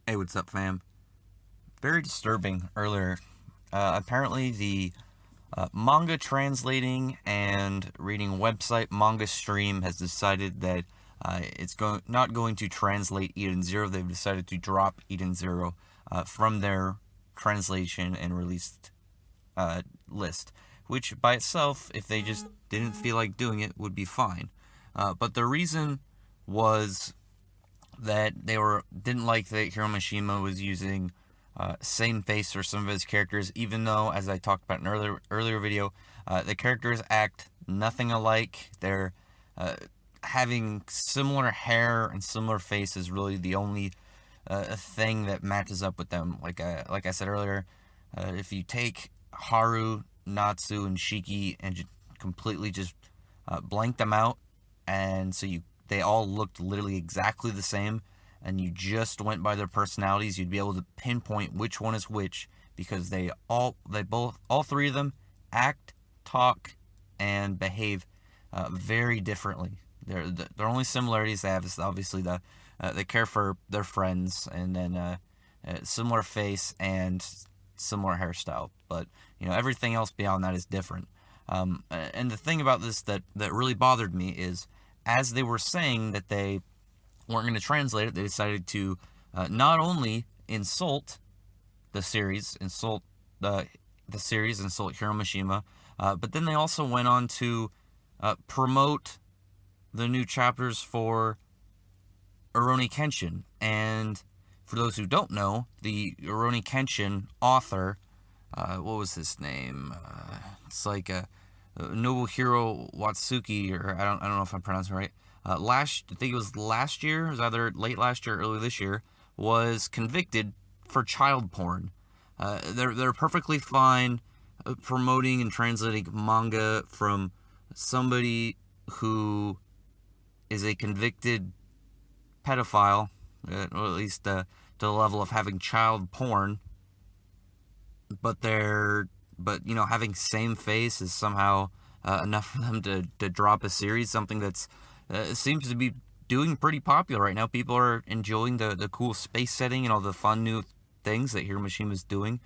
Hey, what's up, fam? Very disturbing earlier. Apparently, the manga translating and reading website Manga Stream has decided that not going to translate Eden Zero. They've decided to drop Eden Zero from their translation and released list, which by itself, if they just didn't feel like doing it, would be fine. But the reason was that they didn't like that Hiromashima was using same face for some of his characters, even though, as I talked about in an earlier video, the characters act nothing alike. They're having similar hair and similar face is really the only thing that matches up with them. Like I said earlier, if you take Haru, Natsu, and Shiki and completely just blank them out, and so they all looked literally exactly the same, and you just went by their personalities, you'd be able to pinpoint which one is which, because all three of them act, talk, and behave very differently. Their only similarities they have is obviously they care for their friends, and then similar face and similar hairstyle. But everything else beyond that is different. And the thing about this that really bothered me is, as they were saying that they weren't going to translate it, they decided to not only insult the series, insult Hiro Mishima, but then they also went on to promote the new chapters for Rurouni Kenshin. And for those who don't know, the Rurouni Kenshin author, what was his name? It's like Nobuhiro Watsuki, or I don't know if I'm pronouncing it right. I think it was last year, it was either late last year or early this year, was convicted for child porn. They're perfectly fine promoting and translating manga from somebody who is a convicted pedophile, or at least to the level of having child porn, but having same face is somehow enough for them to drop a series, something that's seems to be doing pretty popular right now. People are enjoying the cool space setting and all the fun new things that Hiroshima is doing.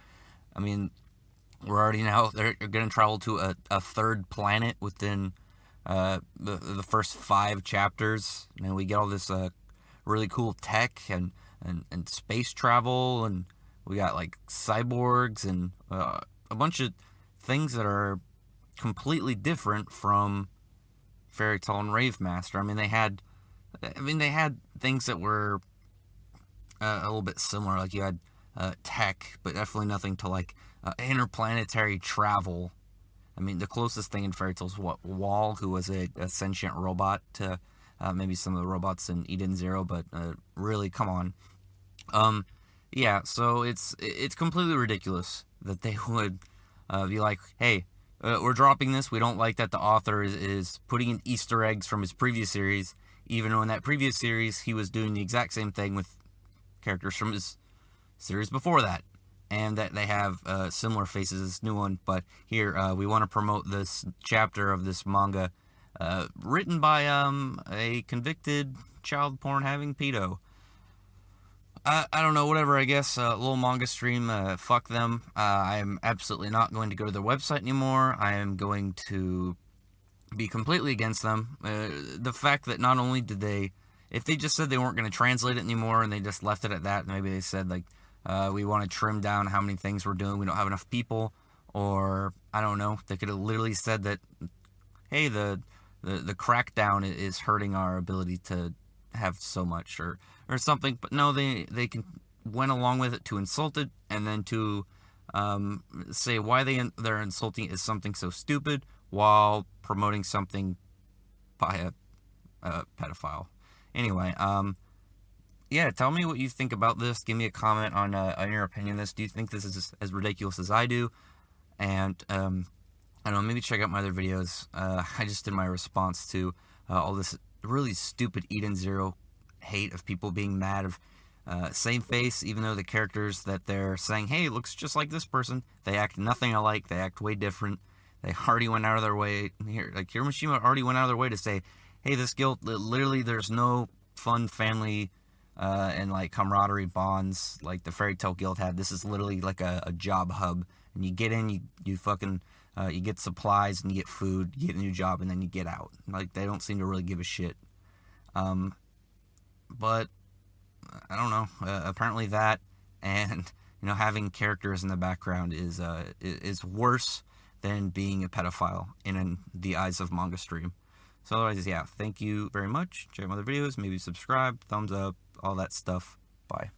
I mean, they're going to travel to a third planet within the first 5 chapters, and we get all this really cool tech and space travel, and we got like cyborgs and a bunch of things that are completely different from Fairy Tail and Rave Master. They had things that were a little bit similar. Like you had tech, but definitely nothing to like interplanetary travel. The closest thing in Fairy Tail is Wall, who was a sentient robot to maybe some of the robots in Eden Zero, but really, come on. Yeah, so it's completely ridiculous that they would be like, hey, we're dropping this. We don't like that the author is putting in Easter eggs from his previous series, even though in that previous series he was doing the exact same thing with characters from his series before that, and that they have similar faces as this new one. But here, we want to promote this chapter of this manga written by a convicted child porn having pedo. I don't know, whatever, I guess. Little Manga Stream, fuck them. I am absolutely not going to go to their website anymore. I am going to be completely against them. The fact that not only did if they just said they weren't going to translate it anymore and they just left it at that, maybe they said, like, we want to trim down how many things we're doing, we don't have enough people, or, I don't know, they could have literally said that, hey, the crackdown is hurting our ability to have so much, or something. But no, they went along with it to insult it, and then to say why they're insulting is something so stupid while promoting something by a pedophile. Anyway, yeah, tell me what you think about this. Give me a comment on your opinion on this. Do you think this is as ridiculous as I do? And I don't know, maybe check out my other videos. I just did my response to all this really stupid Eden Zero hate of people being mad of same face, even though the characters that they're saying, hey, it looks just like this person, they act nothing alike, they act way different. They already went out of their way, like Hiroshima already went out of their way to say, hey, this guild, literally there's no fun family and like camaraderie bonds like the Fairy Tale Guild had. This is literally like a job hub, and you get in, you fucking you get supplies and you get food, you get a new job, and then you get out. Like they don't seem to really give a shit. But I don't know. Apparently that and having characters in the background is worse than being a pedophile in the eyes of Manga Stream. So otherwise, yeah, thank you very much. Check out my other videos, maybe subscribe, thumbs up, all that stuff. Bye.